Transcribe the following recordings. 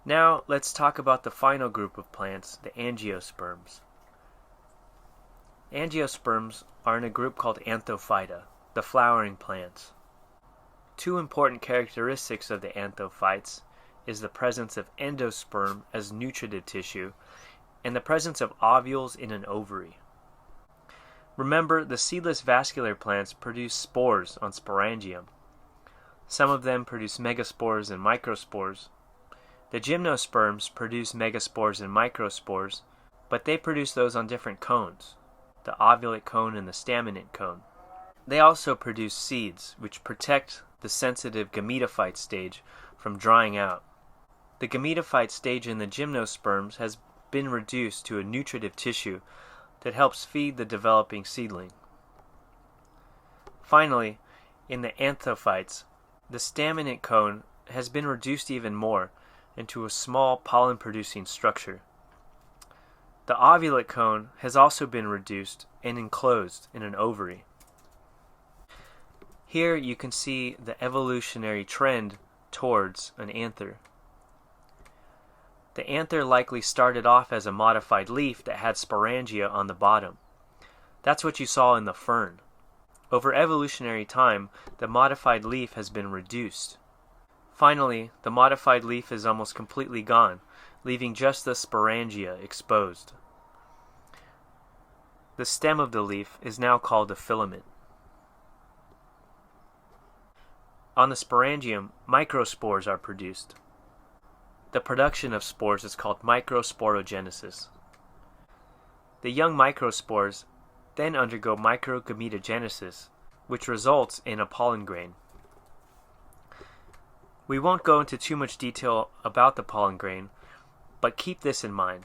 Now let's talk about the final group of plants, the angiosperms. Angiosperms are in a group called anthophyta, the flowering plants. Two important characteristics of the anthophytes is the presence of endosperm as nutritive tissue and the presence of ovules in an ovary. Remember, the seedless vascular plants produce spores on sporangium. Some of them produce megaspores and microspores. The gymnosperms produce megaspores and microspores, but they produce those on different cones, the ovulate cone and the staminate cone. They also produce seeds, which protect the sensitive gametophyte stage from drying out. The gametophyte stage in the gymnosperms has been reduced to a nutritive tissue that helps feed the developing seedling. Finally, in the anthophytes, the staminate cone has been reduced even more into a small pollen-producing structure. The ovulate cone has also been reduced and enclosed in an ovary. Here you can see the evolutionary trend towards an anther. The anther likely started off as a modified leaf that had sporangia on the bottom. That's what you saw in the fern. Over evolutionary time, the modified leaf has been reduced. Finally, the modified leaf is almost completely gone, leaving just the sporangia exposed. The stem of the leaf is now called a filament. On the sporangium, microspores are produced. The production of spores is called microsporogenesis. The young microspores then undergo microgametogenesis, which results in a pollen grain. We won't go into too much detail about the pollen grain, but keep this in mind.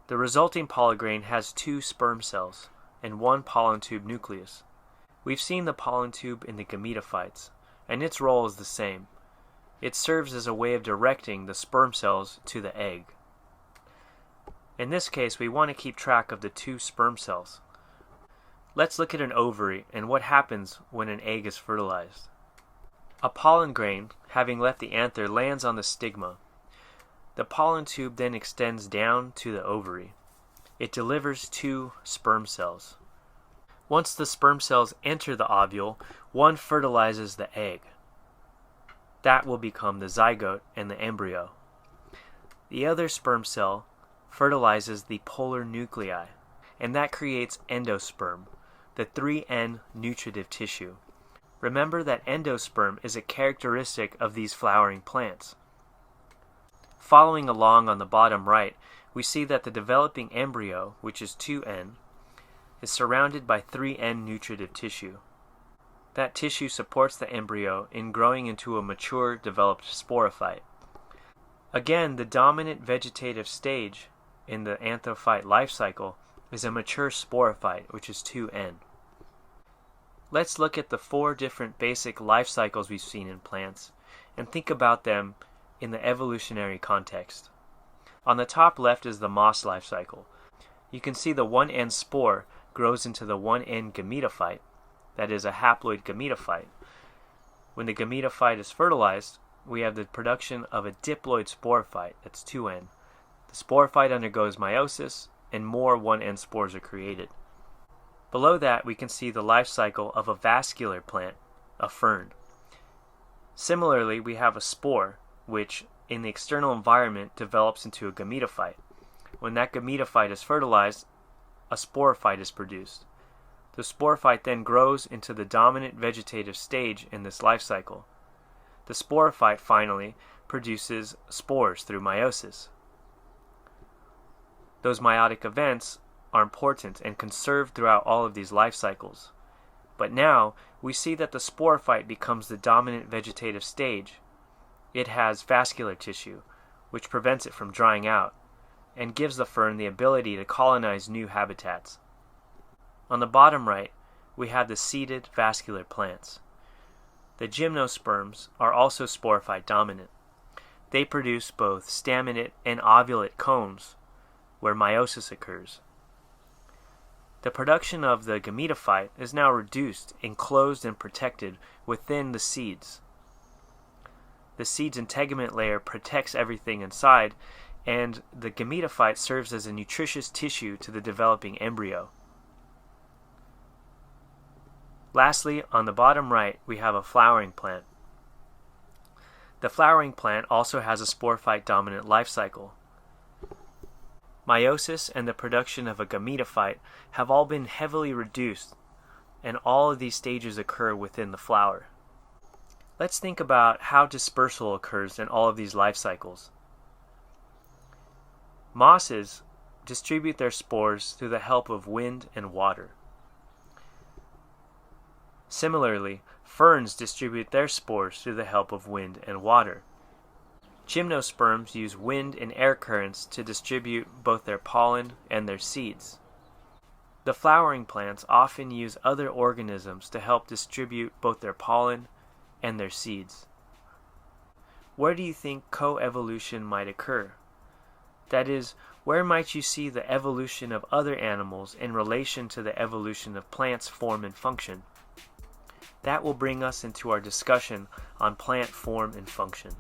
The resulting pollen grain has 2 sperm cells and 1 pollen tube nucleus. We've seen the pollen tube in the gametophytes, and its role is the same. It serves as a way of directing the sperm cells to the egg. In this case, we want to keep track of the 2 sperm cells. Let's look at an ovary and what happens when an egg is fertilized. A pollen grain, having left the anther, lands on the stigma. The pollen tube then extends down to the ovary. It delivers 2 sperm cells. Once the sperm cells enter the ovule, one fertilizes the egg. That will become the zygote and the embryo. The other sperm cell fertilizes the polar nuclei, and that creates endosperm, the 3N nutritive tissue. Remember that endosperm is a characteristic of these flowering plants. Following along on the bottom right, we see that the developing embryo, which is 2N, is surrounded by 3N nutritive tissue. That tissue supports the embryo in growing into a mature, developed sporophyte. Again, the dominant vegetative stage in the anthophyte life cycle is a mature sporophyte, which is 2N. Let's look at the 4 different basic life cycles we've seen in plants and think about them in the evolutionary context. On the top left is the moss life cycle. You can see the 1N spore grows into the 1N gametophyte, that is a haploid gametophyte. When the gametophyte is fertilized, we have the production of a diploid sporophyte, that's 2N. The sporophyte undergoes meiosis, and more 1N spores are created. Below that, we can see the life cycle of a vascular plant, a fern. Similarly, we have a spore, which in the external environment develops into a gametophyte. When that gametophyte is fertilized, a sporophyte is produced. The sporophyte then grows into the dominant vegetative stage in this life cycle. The sporophyte finally produces spores through meiosis. Those meiotic events are important and conserved throughout all of these life cycles. But now, we see that the sporophyte becomes the dominant vegetative stage. It has vascular tissue, which prevents it from drying out, and gives the fern the ability to colonize new habitats. On the bottom right, we have the seeded vascular plants. The gymnosperms are also sporophyte dominant. They produce both staminate and ovulate cones, where meiosis occurs. The production of the gametophyte is now reduced, enclosed, and protected within the seeds. the seed's integument layer protects everything inside, and the gametophyte serves as a nutritious tissue to the developing embryo. Lastly, on the bottom right, we have a flowering plant. The flowering plant also has a sporophyte-dominant life cycle. Meiosis and the production of a gametophyte have all been heavily reduced, and all of these stages occur within the flower. Let's think about how dispersal occurs in all of these life cycles. Mosses distribute their spores through the help of wind and water. Similarly, ferns distribute their spores through the help of wind and water. Gymnosperms use wind and air currents to distribute both their pollen and their seeds. The flowering plants often use other organisms to help distribute both their pollen and their seeds. Where do you think coevolution might occur? That is, where might you see the evolution of other animals in relation to the evolution of plants' form and function? That will bring us into our discussion on plant form and function.